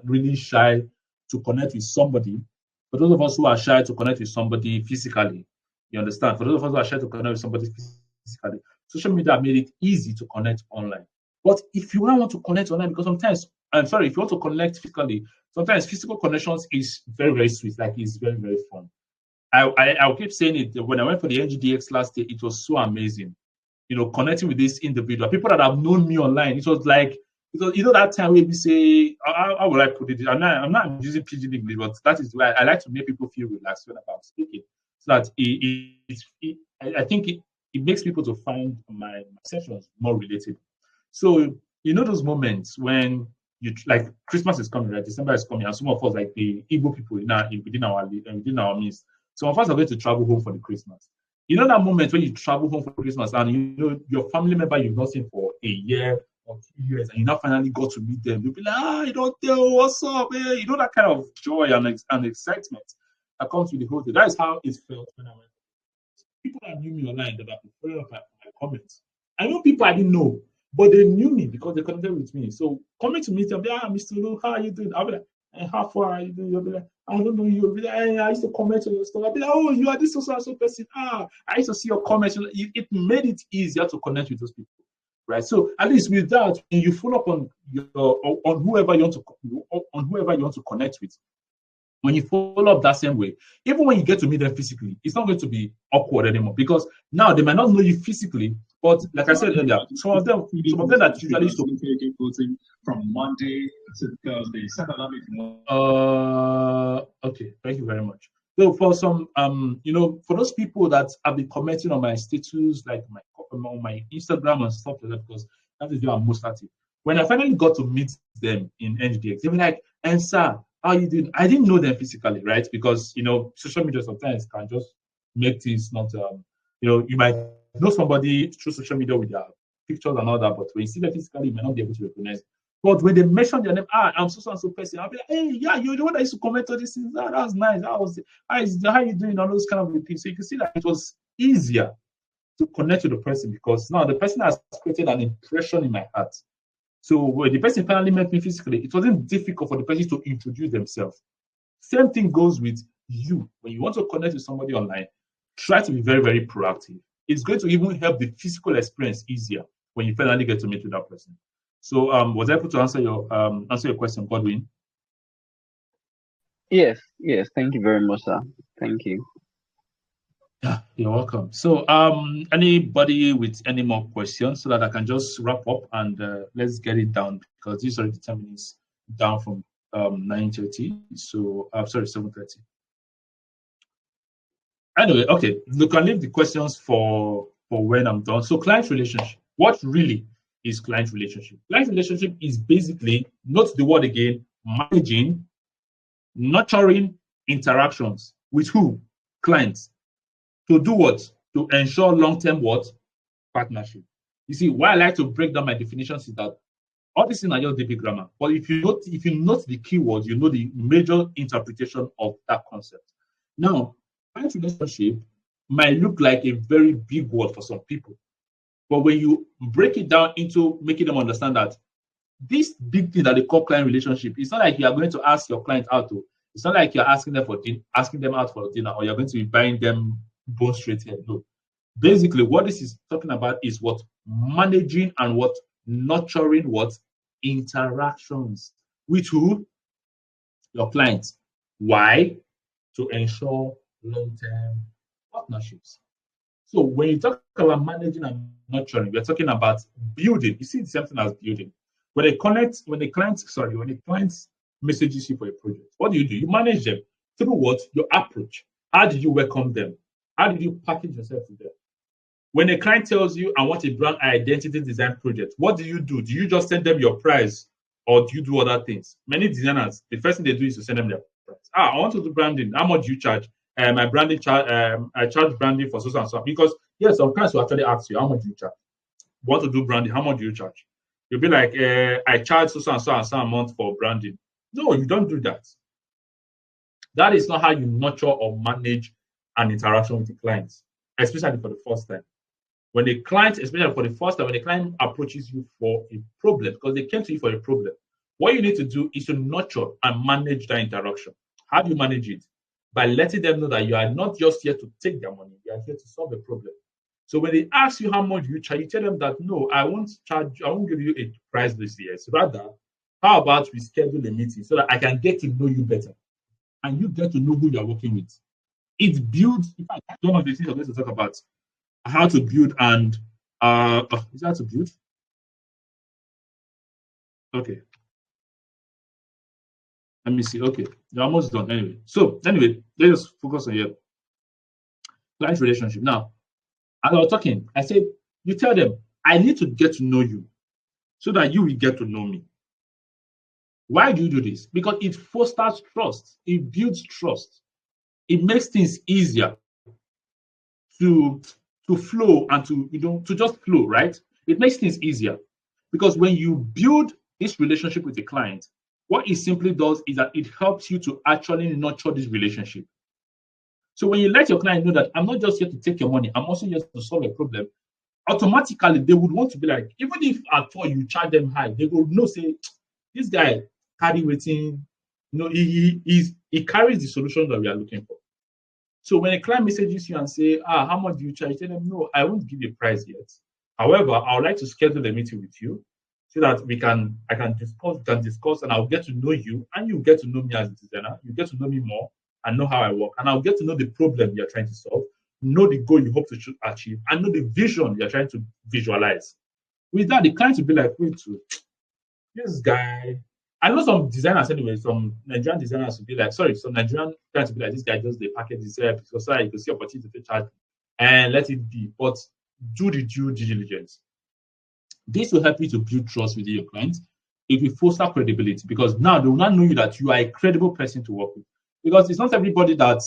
really shy to connect with somebody, for those of us who are shy to connect with somebody physically, you understand? For those of us who are shy to connect with somebody physically, social media made it easy to connect online. But if you want to connect online, because sometimes, I'm sorry, if you want to connect physically, sometimes physical connections is very, very sweet, like it's very, very fun. I'll keep saying it. When I went for the NGDX last year, it was so amazing. Connecting with this individual, people that have known me online. It was like, that time where we say, how would I put it? I'm not using pidgin English, but that is why I like to make people feel relaxed when I'm speaking, so that I think it makes people to find my sessions more relatable. So those moments when you like Christmas is coming, right? December is coming, and some of us, like the Igbo people within our midst, some of us are going to travel home for the Christmas. That moment when you travel home for Christmas and your family member you've not seen for a year or 2 years, and you now finally got to meet them, you'll be like, you don't tell what's up, man. That kind of joy and excitement that comes with the whole thing. That is how it felt when I went. People that knew me online that have been following up my comments. I know people I didn't know, but they knew me because they connected with me. So coming to meet them, Mr. Lu, how are you doing? I'll be like, how far are you doing? You'll be like, I don't know you. You'll be like, I used to comment on your stuff. I'll be like, oh, you are this so person. I used to see your comments. It made it easier to connect with those people, right? So at least with that, when you follow up on whoever you want to connect with, when you follow up that same way, even when you get to meet them physically, it's not going to be awkward anymore because now they might not know you physically, but like I said earlier, some of them that usually used to from Monday to Thursday. Okay, thank you very much. So for some, for those people that have been commenting on my status, like on my Instagram and stuff like that, because that is where I'm most active. When I finally got to meet them in NGDX, they were like, "And sir, how you doing?" I didn't know them physically, right? Because social media sometimes can just make things not. You might know somebody through social media with their pictures and all that, but when you see them physically, you might not be able to recognize. But when they mention their name, I'm so and so person, I'll be like, hey, yeah, you're the one that used to comment on this thing. That was nice. How you doing? All those kind of things. So you can see that it was easier to connect with the person because now the person has created an impression in my heart. So when the person finally met me physically, it wasn't difficult for the person to introduce themselves. Same thing goes with you. When you want to connect with somebody online, try to be very, very proactive. It's going to even help the physical experience easier when you finally get to meet with that person. So was I able to answer your question, Godwin? Yes. Thank you very much, sir. Thank you. Yeah, you're welcome. So anybody with any more questions so that I can just wrap up and let's get it down because this is already 10 minutes down from 9:30. So I'm sorry, 7:30. Anyway, okay, you can leave the questions for when I'm done. So client relationship. What really is client relationship? Client relationship is basically, note the word again, managing, nurturing interactions with who? Clients. To do what? To ensure long-term what? Partnership. You see, why I like to break down my definitions is that all these things are just DP grammar. But if you note the keywords, you know the major interpretation of that concept. Now, client relationship might look like a very big word for some people. But when you break it down into making them understand that this big thing that they call client relationship, it's not like you are going to ask your client out to. It's not like you're asking them out for dinner, or you're going to be buying them bone straight here. No. Basically, what this is talking about is what managing and what nurturing what interactions with who? Your clients. Why? To ensure long-term partnerships. So when you talk about managing and nurturing, we're talking about building. You see the same thing as building. When a client messages you for a project, what do? You manage them through what? Your approach. How did you welcome them? How did you package yourself to them? When a client tells you, I want a brand identity design project, what do? Do you just send them your price or do you do other things? Many designers, the first thing they do is to send them their price. I want to do branding. How much do you charge? My branding I charge branding for so and so. Because yes, some clients will actually ask you, how much do you charge? Want to do branding? How much do you charge? You'll be like, I charge so and so a month for branding. No, you don't do that. That is not how you nurture or manage an interaction with the clients, especially for the first time. When a client, especially for the first time, when a client approaches you for a problem, because they came to you for a problem, What you need to do is to nurture and manage that interaction. How do you manage it? By letting them know that you are not just here to take their money, you are here to solve a problem. So when they ask you how much you charge, you tell them that no, I won't give you a price this year. So rather, how about we schedule a meeting so that I can get to know you better and you get to know who you're working with. It builds, in fact, one of the things I'm going to talk about, how to build and is that to build? Okay. Let me see. Okay, you're almost done anyway. So anyway, let's just focus on here. Client relationship. Now, as I was talking, I said you tell them I need to get to know you so that you will get to know me. Why do you do this? Because it fosters trust, it builds trust, it makes things easier to flow and to just flow, right? It makes things easier because when you build this relationship with a client, what it simply does is that it helps you to actually nurture this relationship. So when you let your client know that I'm not just here to take your money, I'm also here to solve a problem, automatically they would want to be like, even if at all you charge them high, they will know, say, this guy carry waiting, he carries the solution that we are looking for. So when a client messages you and say, how much do you charge? Tell them, no, I won't give you a price yet. However, I would like to schedule a meeting with you so that I can discuss, and I'll get to know you, and you get to know me as a designer. You get to know me more and know how I work, and I'll get to know the problem you're trying to solve, know the goal you hope to achieve, and know the vision you're trying to visualize. With that, the client will be like, wait, this guy. I know some designers anyway, some Nigerian designers will be like, sorry, some Nigerian clients will be like, this guy just they package this because so you can see opportunity to charge and let it be. But do the due diligence. This will help you to build trust with your clients. It will foster credibility because now they will not know you that you are a credible person to work with. Because it's not everybody that,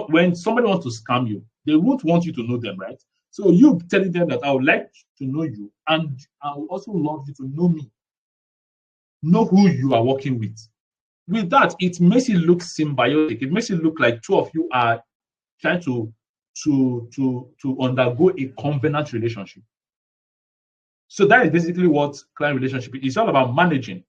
when somebody wants to scam you, they won't want you to know them, right? So you telling them that I would like to know you and I would also love you to know me. Know who you are working with. With that, it makes it look symbiotic. It makes it look like two of you are trying to undergo a covenant relationship. So that is basically what client relationship is. It's all about managing,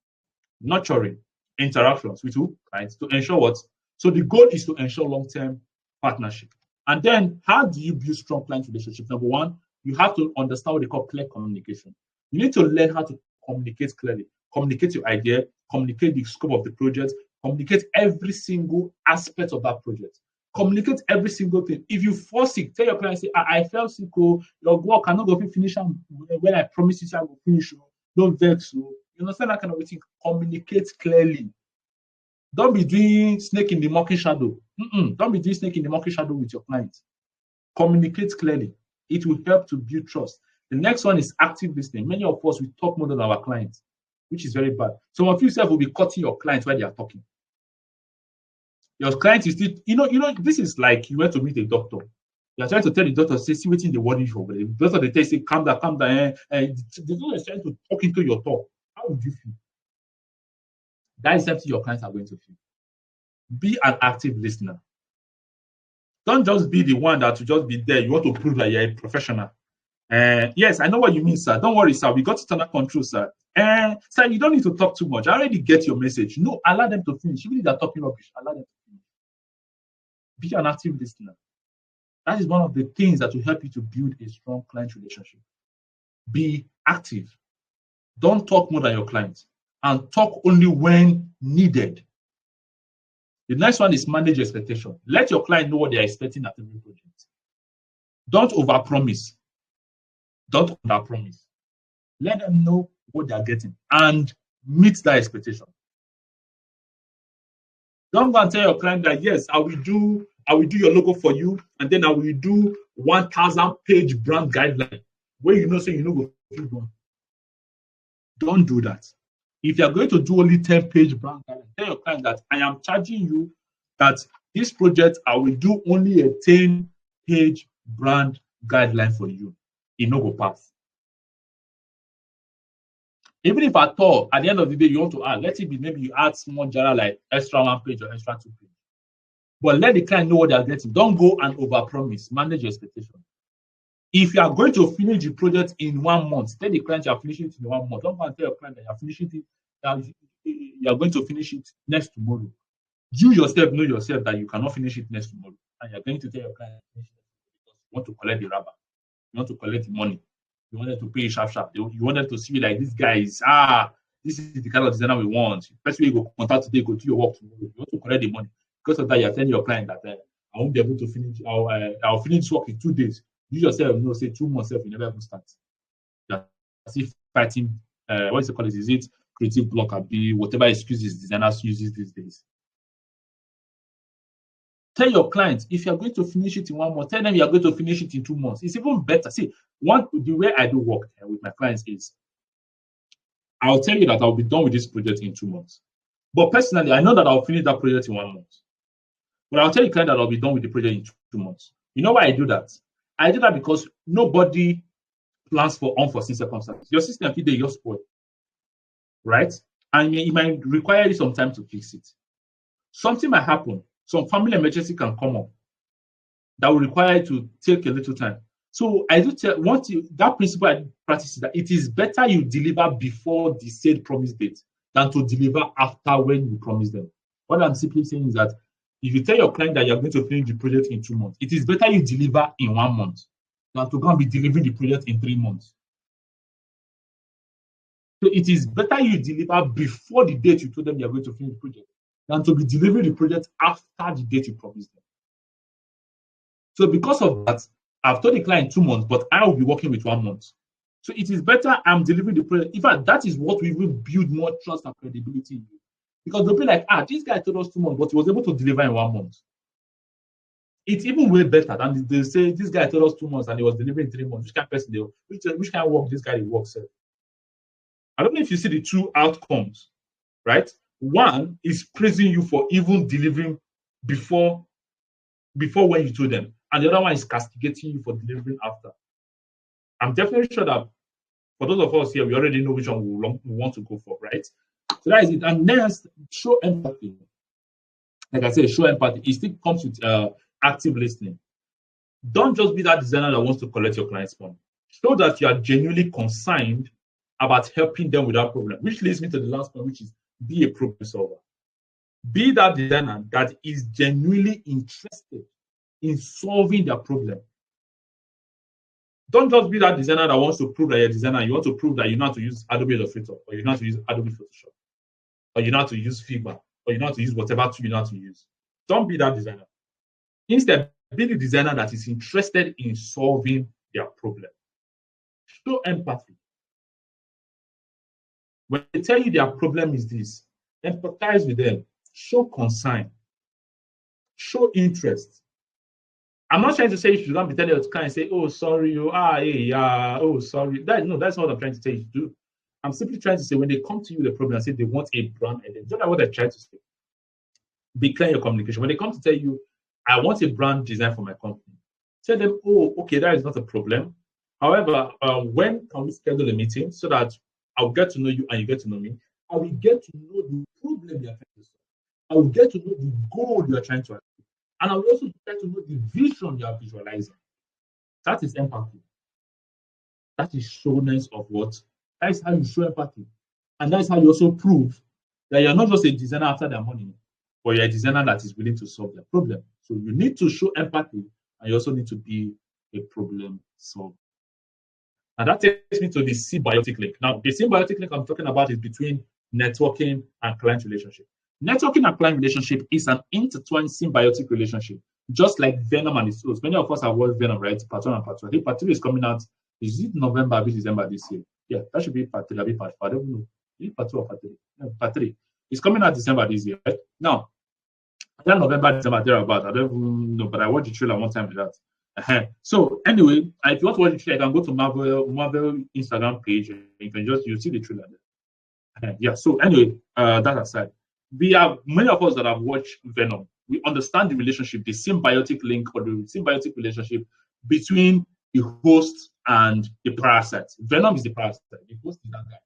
nurturing interactions with who? Clients to ensure what? So the goal is to ensure long-term partnership. And then how do you build strong client relationships? Number one, you have to understand what they call clear communication. You need to learn how to communicate clearly. Communicate your idea, communicate the scope of the project, communicate every single aspect of that project. Communicate every single thing. If you fall sick, tell your client, say, I fell sick, your work cannot go finish when I promise you I will finish. Don't vex. You understand that kind of thing? Communicate clearly. Don't be doing snake in the monkey shadow. Don't be doing snake in the monkey shadow with your client. Communicate clearly. It will help to build trust. The next one is active listening. Many of us, we talk more than our clients, which is very bad. Some of you will be cutting your clients while they are talking. Your client is still, this is like you went to meet a doctor. You are trying to tell the doctor, say, see what's in the worry for. The doctor, they tell you, say, calm down. The doctor is trying to talk into your talk. How would you feel? That is something your clients are going to feel. Be an active listener. Don't just be the one that will just be there. You want to prove that you're a professional. Yes, I know what you mean, sir. Don't worry, sir. We got it under control, sir. Sir, you don't need to talk too much. I already get your message. No, allow them to finish. Even if they're talking rubbish, allow them to finish. Be an active listener. That is one of the things that will help you to build a strong client relationship. Be active. Don't talk more than your client, and talk only when needed. The next one is manage expectation. Let your client know what they are expecting at every project. Don't overpromise. Don't underpromise. Let them know what they are getting and meet that expectation. Don't go and tell your client that yes, I will do your logo for you, and then I will do 1,000-page brand guideline where say you know go feel one. Don't do that. If you are going to do only 10-page brand guideline, tell your client that I am charging you that this project I will do only a 10-page brand guideline for you. It no go pass. Even if at all, at the end of the day, you want to add, let it be maybe you add small jara like extra 1 page or extra 2 pages. But let the client know what they are getting. Don't go and overpromise. Manage your expectation. If you are going to finish the project in 1 month, tell the client you are finishing it in 1 month. Don't go and tell your client that you are finishing it. you are going to finish it next tomorrow. You yourself know yourself that you cannot finish it next tomorrow, and you're going to tell your client because you want to collect the rubber, you want to collect the money, you wanted to pay sharp sharp. You wanted to see like this guy is this is the kind of designer we want. First way you go contact today, go do your work tomorrow. You want to collect the money because of that. You're telling your client that I won't be able to finish. I'll finish work in 2 days. You yourself know, say 2 months, you never even start. You're still fighting. What is it called? Is it creative block? Be whatever excuses designers uses these days. Tell your clients if you're going to finish it in 1 month, tell them you're going to finish it in 2 months. It's even better. See, the way I do work with my clients is I'll tell you that I'll be done with this project in 2 months. But personally, I know that I'll finish that project in 1 month. But I'll tell you client that I'll be done with the project in 2 months. You know why I do that? I do that because nobody plans for unforeseen circumstances. Your system today, you're spoiled, right? And it might require you some time to fix it. Something might happen. Some family emergency can come up that will require you to take a little time. So I do tell that principle I practice is that it is better you deliver before the said promise date than to deliver after when you promise them. What I'm simply saying is that if you tell your client that you're going to finish the project in 2 months, it is better you deliver in 1 month than to go and be delivering the project in 3 months. So it is better you deliver before the date you told them you're going to finish the project than to be delivering the project after the date you promised them. So because of that, I've told the client 2 months, but I will be working with 1 month. So it is better I'm delivering the project. In fact, that is what we will build more trust and credibility in you. Because they'll be like, this guy told us 2 months, but he was able to deliver in 1 month. It's even way better than they say this guy told us 2 months and he was delivering in 3 months. Which kind of person which kind of work this guy works? I don't know if you see the two outcomes, right? One is praising you for even delivering before when you told them, and the other one is castigating you for delivering after. I'm definitely sure that for those of us here, we already know which one we want to go for, right? So that is it. And next, show empathy. Like I said, show empathy. It still comes with active listening. Don't just be that designer that wants to collect your client's money. Show that you are genuinely concerned about helping them with that problem, which leads me to the last point, which is be a problem solver. Be that designer that is genuinely interested in solving their problem. Don't just be that designer that wants to prove that you're a designer. You want to prove that you know how to use Adobe Illustrator, or you know how to use Adobe Photoshop, or you know how to use Figma, or you know how to use whatever tool you know how to use. Don't be that designer. Instead, be the designer that is interested in solving their problem. Show empathy. When they tell you their problem is this, empathize with them. Show concern. Show interest. I'm not trying to say you should not be telling your client, say, oh, sorry, oh, sorry. That's not what I'm trying to say you do. I'm simply trying to say when they come to you with a problem and say they want a brand identity, don't know what they're trying to say. Be clear in your communication. When they come to tell you, I want a brand design for my company, tell them, oh, okay, that is not a problem. However, when can we schedule a meeting so that I'll get to know you and you get to know me? I will get to know the problem you're trying to solve. I will get to know the goal you're trying to achieve. And I will also try to know the vision you are visualizing. That is empathy. That is showness of what? That is how you show empathy. And that's how you also prove that you're not just a designer after their money, but you're a designer that is willing to solve their problem. So you need to show empathy, and you also need to be a problem solver. And that takes me to the symbiotic link. Now, the symbiotic link I'm talking about is between networking and client relationship. Networking and client relationship is an intertwined symbiotic relationship, just like Venom and its host. Many of us have watched Venom, right? Part 1 and Part 2. I think Part 3 is coming out. Is it November or December this year? Yeah, that should be Part 3. I'll be Part 4. I don't know. Is it Part 2 or Part 3? No, Part 3. It's coming out December this year, right? Now, I don't November, December, thereabout. I don't even know, but I watched the trailer one time with that. So anyway, if you want to watch the trailer, you can go to Marvel Instagram page. And you see the trailer there. Yeah. So anyway, that aside, we have many of us that have watched Venom. We understand the relationship, the symbiotic link or the symbiotic relationship between the host and the parasite. Venom is the parasite. The host is that guy.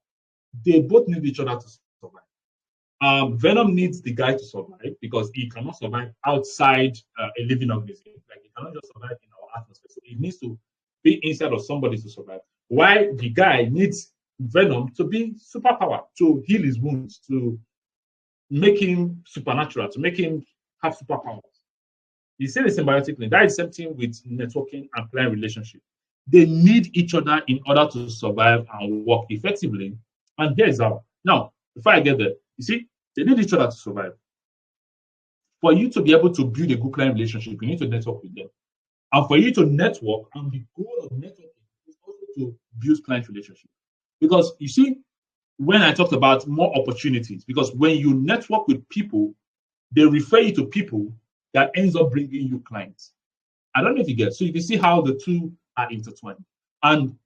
They both need each other to survive. Venom needs the guy to survive because he cannot survive outside a living organism. Like he cannot just survive in our atmosphere. So he needs to be inside of somebody to survive. Why the guy needs Venom to be superpower, to heal his wounds, to make him supernatural, to make him have superpowers. You say the symbiotic link. That is something with networking and client relationship. They need each other in order to survive and work effectively. And here's how. Now, before I get there, you see, they need each other to survive. For you to be able to build a good client relationship, you need to network with them. And for you to network, and the goal of networking is also to build client relationship. Because you see, when I talked about more opportunities, because when you network with people, they refer you to people that ends up bringing you clients. I don't know if you get. So you can see how the two are intertwined. And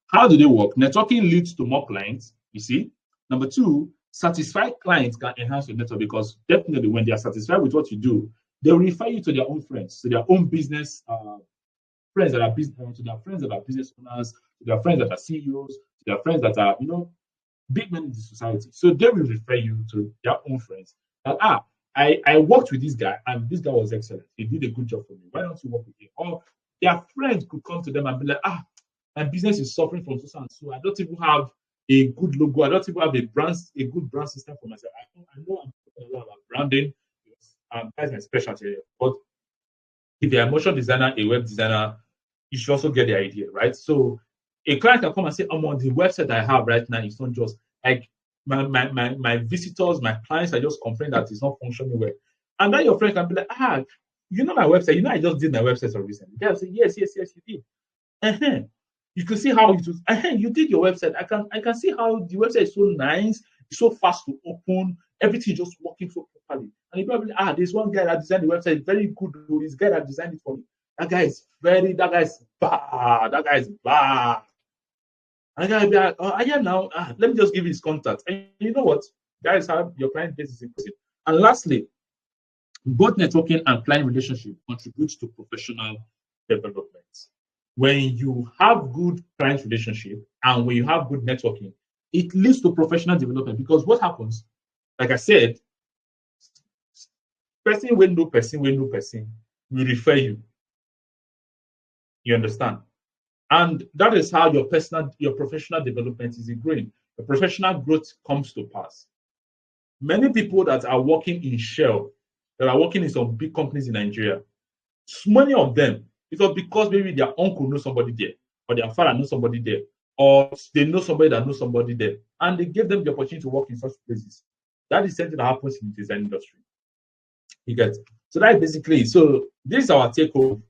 how do they work? Networking leads to more clients, you see. Number two, satisfied clients can enhance your network because definitely when they are satisfied with what you do, they'll refer you to their own friends, to their own business friends that are business, to their friends that are business owners, to their friends that are CEOs, to their friends that are, big men in the society. So they will refer you to their own friends. That I worked with this guy and this guy was excellent. He did a good job for me. Why don't you work with him? Or their friends could come to them and be like, my business is suffering from so and so. I don't even have a good logo. I don't even have a good brand system for myself. I know I'm talking a lot about branding. That's my specialty. But if you're a motion designer, a web designer, you should also get the idea, right? So a client can come and say, I'm on the website I have right now. It's not just like my visitors, my clients are just complaining that it's not functioning well. And then your friend can be like, you know my website, I just did my website so recently. They'll say, yes, you did. Uh-huh. You can see how it was. You did your website. I can see how the website is so nice, it's so fast to open, everything just working so properly. And you probably there's one guy that designed the website, very good. This guy that designed it for me. That guy is bad. That guy is bad. And the guy will be like, yeah, now let me just give you his contact. And you know what? Guys, have your client base is inclusive. And lastly, both networking and client relationship contribute to professional development. When you have good client relationship and when you have good networking, it leads to professional development because what happens, like I said, person will know person will refer you. You understand? And that is how your professional development is growing. The professional growth comes to pass. Many people that are working in Shell, that are working in some big companies in Nigeria, many of them, it was because maybe their uncle knows somebody there, or their father knows somebody there, or they know somebody that knows somebody there, and they gave them the opportunity to work in such places. That is something that happens in the design industry. You get so that is basically so. This is our take home.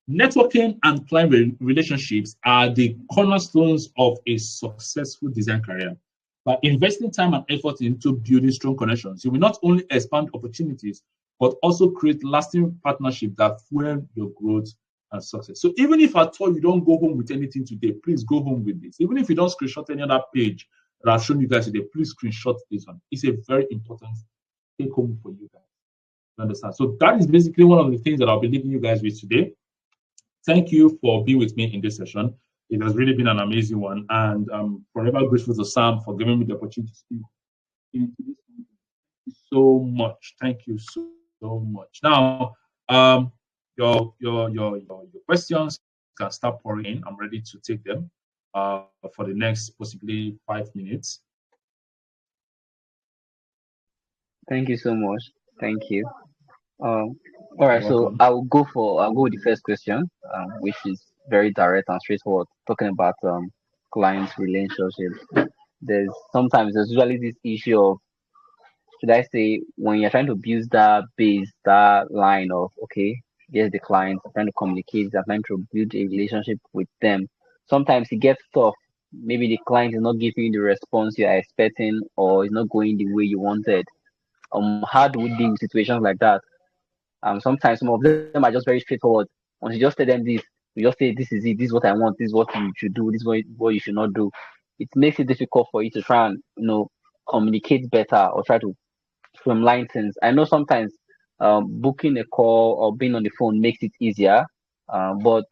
Networking and client relationships are the cornerstones of a successful design career. By investing time and effort into building strong connections, you will not only expand opportunities, but also create lasting partnerships that fuel your growth and success. So even if at all you don't go home with anything today, please go home with this. Even if you don't screenshot any other page that I've shown you guys today, please screenshot this one. It's a very important take home for you guys. You understand? So that is basically one of the things that I'll be leaving you guys with today. Thank you for being with me in this session. It has really been an amazing one, and I'm forever grateful to Sam for giving me the opportunity to speak into this. Thank you so much. Thank you so much. Now, your questions can start pouring in. I'm ready to take them for the next possibly 5 minutes. Thank you so much. Thank you. All right, You're so welcome. I'll go with the first question, which is very direct and straightforward, talking about client relationship. There's usually this issue of, should I say, when you're trying to build that base, that line of, okay, here's the client, I'm trying to communicate, I'm trying to build a relationship with them. Sometimes it gets tough. Maybe the client is not giving you the response you are expecting, or is not going the way you wanted. How do we deal with situations like that? Sometimes some of them are just very straightforward. Once you just tell them this, you just say, this is it, this is what I want, this is what you should do, this is what you should not do. It makes it difficult for you to try and communicate better or try to streamline things. I know sometimes booking a call or being on the phone makes it easier, but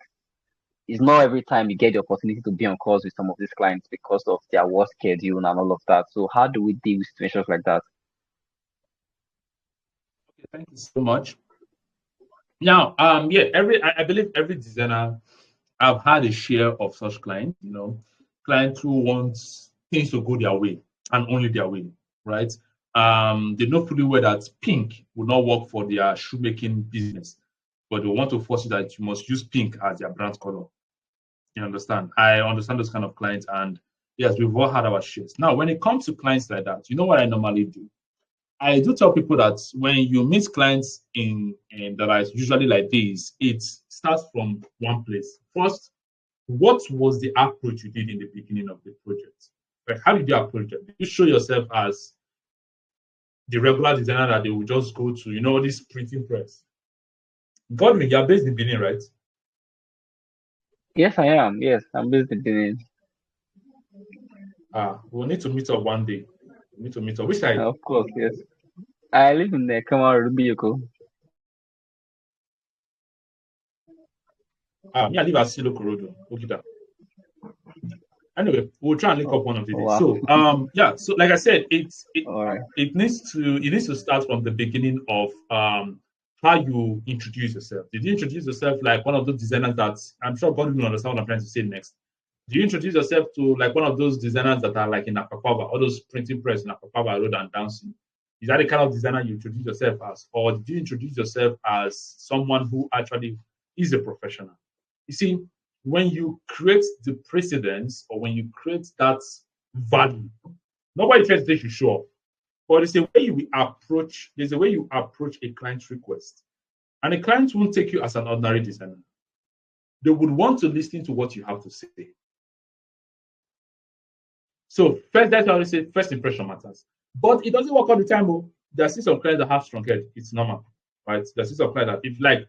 it's not every time you get the opportunity to be on calls with some of these clients because of their work schedule and all of that. So how do we deal with situations like that? Okay, thank you so much. Now, I believe every designer I've had a share of such clients. clients who want things to go their way and only their way, right? They know fully well that pink will not work for their shoemaking business, but they want to force you that you must use pink as their brand color. You understand? I understand those kind of clients, and yes, we've all had our shares. Now, when it comes to clients like that, you know what I normally do? I do tell people that when you meet clients in that are usually like this, it starts from one place. First, what was the approach you did in the beginning of the project? Like, how did you approach it? Did you show yourself as the regular designer that they will just go to, this printing press? Godwin, you're based in Benin, right? Yes, I am. Yes, I'm based in Benin. We'll need to meet up one day. We need to meet up. Which side? Of course, yes. I live in the Kamaru Rubiyoko. Me, I live at Silo Korodo, Okita. Anyway, we'll try and link up one of the days. Wow. So, yeah. So, like I said, All right. it needs to start from the beginning of how you introduce yourself. Did you introduce yourself like one of those designers that I'm sure God will understand what I'm trying to say next? Do you introduce yourself to like one of those designers that are like in Akapava, all those printing press in Akapava Road and Dancing? Is that the kind of designer you introduce yourself as, or did you introduce yourself as someone who actually is a professional? You see, when you create the precedence or when you create that value, nobody tries to take you show off. But there's a way you approach a client's request. And a client won't take you as an ordinary designer. They would want to listen to what you have to say. So first, that's how they say first impression matters. But it doesn't work all the time. Oh. There are still some clients that have strong head. It's normal, right? There's still some clients that if like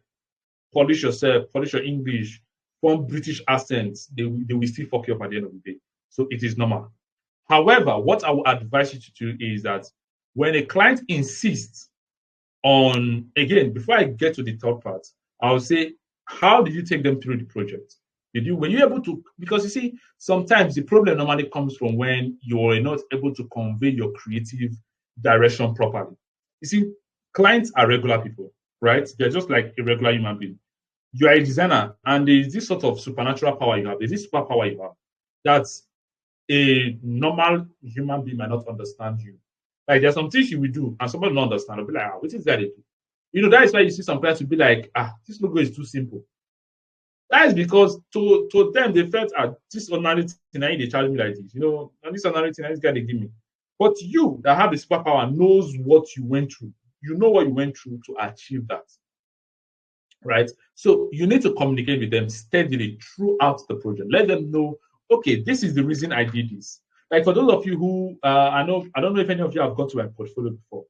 polish yourself, polish your English, form British accents, they will still fuck you up at the end of the day. So it is normal. However, what I would advise you to do is that when a client insists on, again, before I get to the third part, I will say, how did you take them through the project? Were you able to, because you see, sometimes the problem normally comes from when you're not able to convey your creative direction properly. You see, clients are regular people, right? They're just like a regular human being. You are a designer, and there's this sort of supernatural power you have. There's this superpower you have that a normal human being might not understand you. Like there's some things you will do, and somebody will not understand. They'll be like, what is that they do? That is why you see some clients will be like, this logo is too simple. That is because to them they felt this ordinary thing they charge me like this, and this ordinary thing this guy they give me. But you that have the superpower knows what you went through. You know what you went through to achieve that. Right? So you need to communicate with them steadily throughout the project. Let them know, okay, this is the reason I did this. Like for those of you who I don't know if any of you have gone to my portfolio before.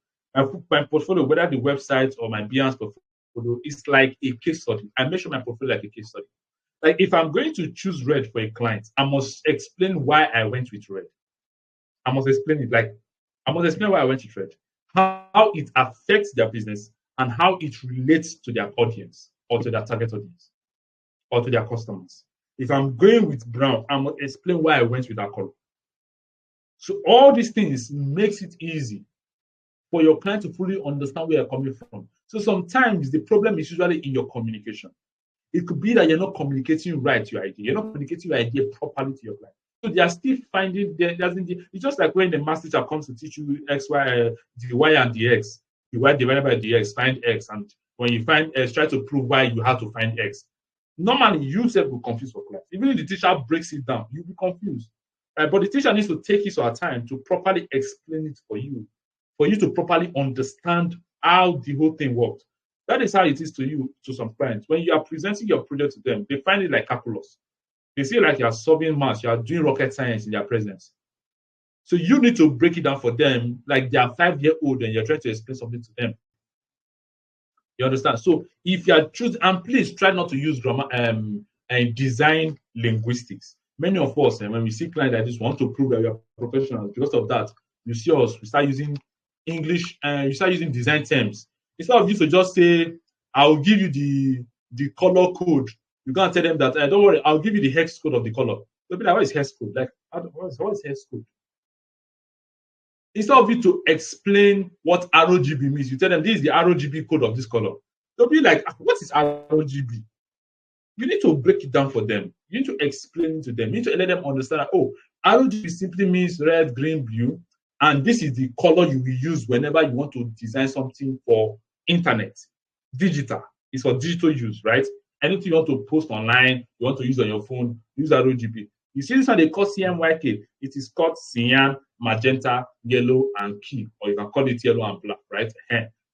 My portfolio, whether the website or my Behance portfolio, is like a case study. I measure my portfolio like a case study. Like if I'm going to choose red for a client, I must explain why I went with red. I must explain it. Like I must explain why I went with red, how it affects their business, and how it relates to their audience or to their target audience or to their customers. If I'm going with brown, I must explain why I went with that color. So all these things makes it easy for your client to fully understand where you're coming from. So sometimes the problem is usually in your communication. It could be that you're not communicating right your idea. You're not communicating your idea properly to your client. So they are still finding it's just like when the math teacher comes to teach you X, Y, the Y and the X. The Y divided by the X, find X. And when you find X, try to prove why you have to find X. Normally, you yourself will confuse your class. Even if the teacher breaks it down, you'll be confused. But the teacher needs to take his or her time to properly explain it for you to properly understand how the whole thing works. That is how it is to some clients. When you are presenting your project to them, they find it like calculus. They feel like you are solving maths, you are doing rocket science in their presence. So you need to break it down for them like they are 5-year-old and you're trying to explain something to them. You understand? So if you are choosing, and please try not to use grammar and design linguistics. Many of us, when we see clients like this, want to prove that we are professionals. Because of that, you see us, we start using English and you start using design terms. Instead of you to just say, I'll give you the color code. You can't tell them that, don't worry, I'll give you the hex code of the color. They'll be like, what is hex code? Like, what is hex code? Instead of you to explain what ROGB means, you tell them this is the ROGB code of this color. They'll be like, what is ROGB? You need to break it down for them. You need to explain to them. You need to let them understand that, oh, RGB simply means red, green, blue, and this is the color you will use whenever you want to design something for internet. Digital is for digital use, right? Anything you want to post online, you want to use on your phone, use RGB. You see this one they call CMYK. It is called cyan, magenta, yellow, and key, or you can call it yellow and black, right?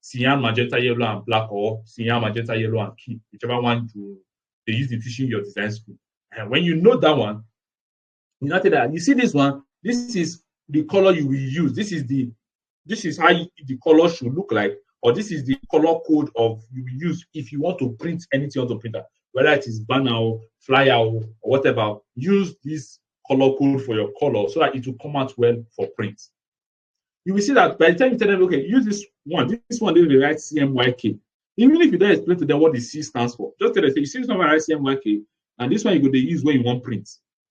Cyan, magenta, yellow, and black, or cyan, magenta, yellow, and key, whichever one they use in teaching your design school. And when you know that one, you know that you see this one, this is the color you will use. This is how the color should look like, or this is the color code of you will use if you want to print anything on the printer, whether it is banner or flyer or whatever. Use this color code for your color so that it will come out well for print. You will see that by the time you tell them, okay, use this one they will write CMYK. Even if you don't explain to them what the C stands for, just tell them, say, you see this one where I write CMYK, and this one you go to use when you want print.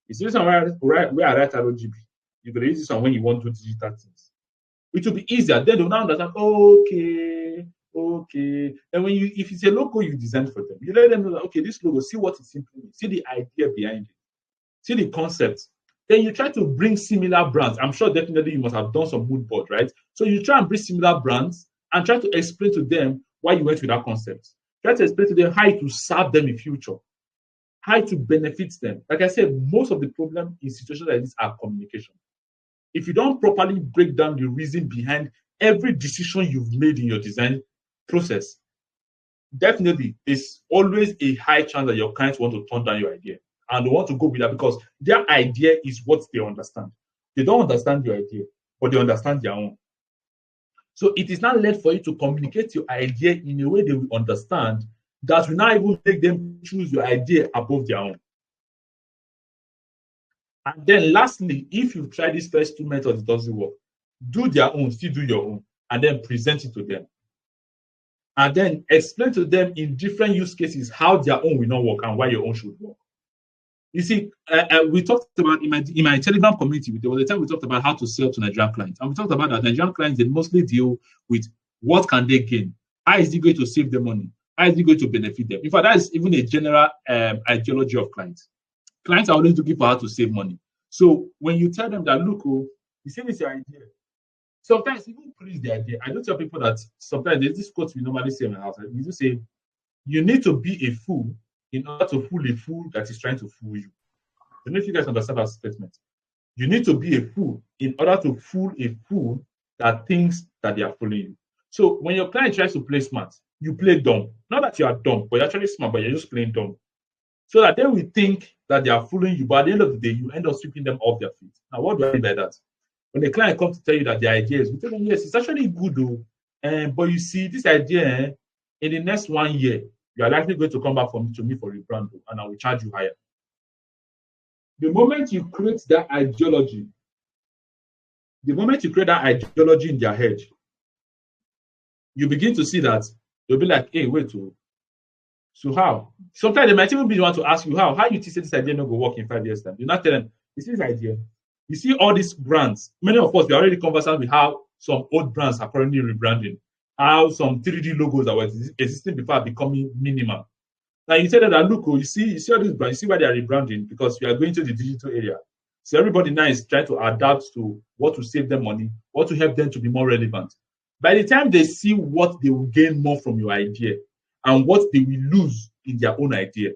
You see this one where I write RGB, you go to use this one when you want to do digital things. It will be easier. Then they'll now understand, okay. And when if it's a logo you design for them, you let them know that, okay, this logo, see what it simply means, see the idea behind it, see the concept. Then you try to bring similar brands. I'm sure definitely you must have done some mood board, right? So you try and bring similar brands and try to explain to them why you went with that concept. Try to explain to them how it will serve them in future, how it will benefit them. Like I said, most of the problem in situations like this are communication. If you don't properly break down the reason behind every decision you've made in your design process, definitely there's always a high chance that your clients want to turn down your idea and they want to go with that because their idea is what they understand. They don't understand your idea, but they understand their own. So it is not left for you to communicate your idea in a way they will understand that will not even make them choose your idea above their own. And then lastly, if you try these first two methods, it doesn't work, do their own, still do your own, and then present it to them. And then explain to them in different use cases how their own will not work and why your own should work. You see, we talked about in my Telegram community, there was a time we talked about how to sell to Nigerian clients. And we talked about that Nigerian clients, they mostly deal with what can they gain? How is it going to save them money? How is it going to benefit them? In fact, that is even a general ideology of clients. Clients are always looking for how to save money. So when you tell them that, look, oh, you see this idea. Sometimes even praise the idea. I do tell people that sometimes there's this quote we normally say in my house. We do say, you need to be a fool in order to fool a fool that is trying to fool you. I don't know if you guys understand that statement. You need to be a fool in order to fool a fool that thinks that they are fooling you. So when your client tries to play smart, you play dumb. Not that you are dumb, but you're actually smart, but you're just playing dumb. So that they will think that they are fooling you, but at the end of the day, you end up sweeping them off their feet. Now, what do I mean by that? When the client comes to tell you that their idea is, we tell them, yes, it's actually good, though. But you see, this idea, in the next 1 year, you are likely going to come back to me for rebrand, and I will charge you higher. The moment you create that ideology in their head, you begin to see that they'll be like, hey, wait, so how? Sometimes they might even be the one to ask you how you say this idea not go work in 5 years' time. You not tell them, you see this idea. You see all these brands. Many of us, we are already conversant with how some old brands are currently rebranding, how some 3D logos that were existing before are becoming minimal. Now you tell them that, look, you see all these brands, you see why they are rebranding, because we are going to the digital area. So everybody now is trying to adapt to what will save them money, what will help them to be more relevant. By the time they see what they will gain more from your idea and what they will lose in their own idea,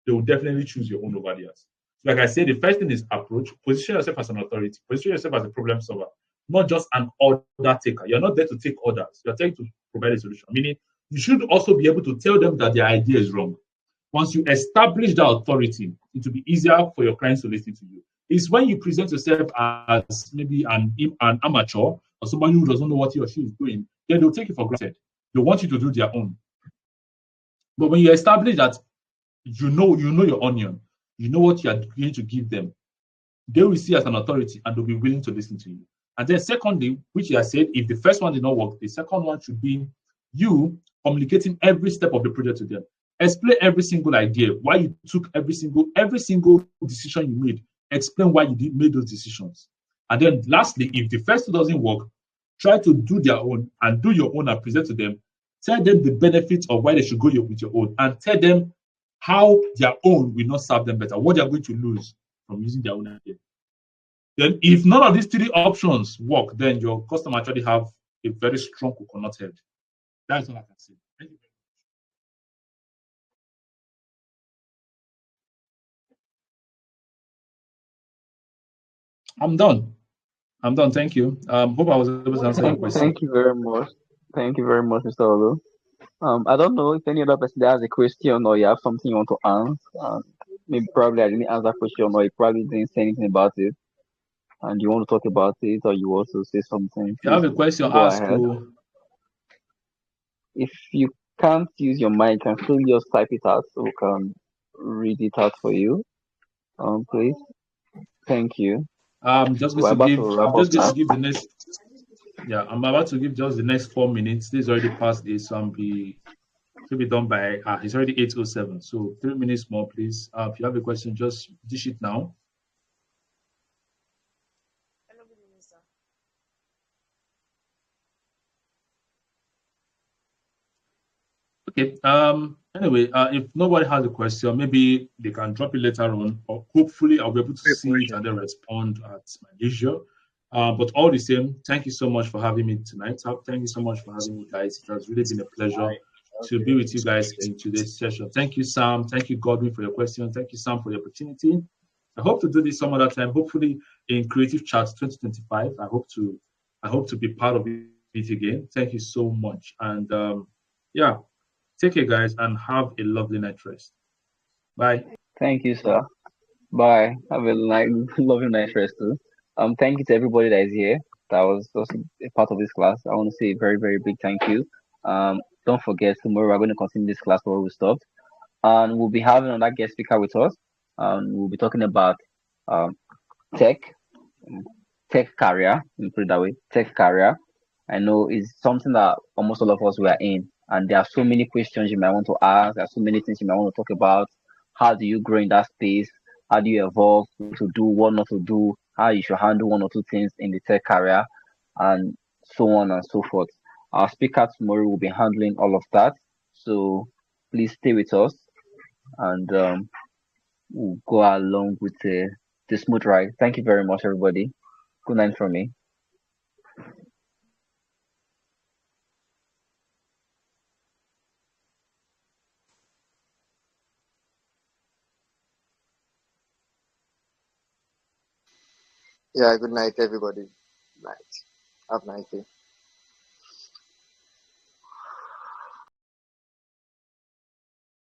they will definitely choose your own over theirs. So like I said, the first thing is approach. Position yourself as an authority. Position yourself as a problem solver, not just an order taker. You're not there to take orders. You're there to provide a solution. Meaning, you should also be able to tell them that their idea is wrong. Once you establish that authority, it will be easier for your clients to listen to you. It's when you present yourself as maybe an amateur or somebody who doesn't know what he or she is doing, then they'll take it for granted. They want you to do their own. But when you establish that you know your onion, you know what you are going to give them, they will see as an authority and they'll be willing to listen to you. And then secondly, which I said, if the first one did not work, the second one should be you communicating every step of the project to them. Explain every single idea, why you took every single decision you made. Explain why you made those decisions. And then lastly, if the first two doesn't work, try to do their own and do your own and present to them. Tell them the benefits of why they should go with your own and tell them how their own will not serve them better, what they are going to lose from using their own idea. Then, if none of these three options work, then your customer actually have a very strong coconut head. That's all I can say. Thank you. I'm done. I'm done. Thank you. Hope I was able to answer your question. Thank you very much. Thank you very much, Mr. Olu. I don't know if any other person that has a question or you have something you want to ask. Maybe probably I didn't answer question or you probably didn't say anything about it, and you want to talk about it or you want to say something. If you have Please a question, go ask. ahead. If you can't use your mic, you can still just type it out so we can read it out for you. Please. Thank you. Just going We're to about give. to wrap I'm up just going now. to give the next. Yeah, I'm about to give just the next 4 minutes. This is already past this, so should be done by. It's already 8:07. So 3 minutes more, please. If you have a question, just dish it now. Hello, good evening, sir. Okay. Anyway, if nobody has a question, maybe they can drop it later on, or hopefully I'll be able to see it and then respond at my leisure. But all the same, thank you so much for having me tonight. Thank you so much for having me, guys. It has really been a pleasure to be with you guys in today's session. Thank you, Sam. Thank you, Godwin, for your question. Thank you, Sam, for the opportunity. I hope to do this some other time. Hopefully, in Creative Chats 2025. I hope to be part of it again. Thank you so much. And yeah. Take care, guys, and have a lovely night rest. Bye. Thank you, sir. Bye. Have a lovely night rest too. Thank you to everybody that is here. That was also a part of this class. I want to say a very, very big thank you. Don't forget tomorrow we're going to continue this class where we stopped, and we'll be having another guest speaker with us. We'll be talking about um tech, tech career. Let me put it that way. Tech career. I know is something that almost all of us were in, and there are so many questions you might want to ask. There are so many things you might want to talk about. How do you grow in that space? How do you evolve to do what not to do? How you should handle one or two things in the tech career, and so on and so forth. Our speaker tomorrow will be handling all of that. So please stay with us, and we'll go along with the smooth ride. Thank you very much, everybody. Good night from me. Yeah, good night, everybody. Night. Have a nice day.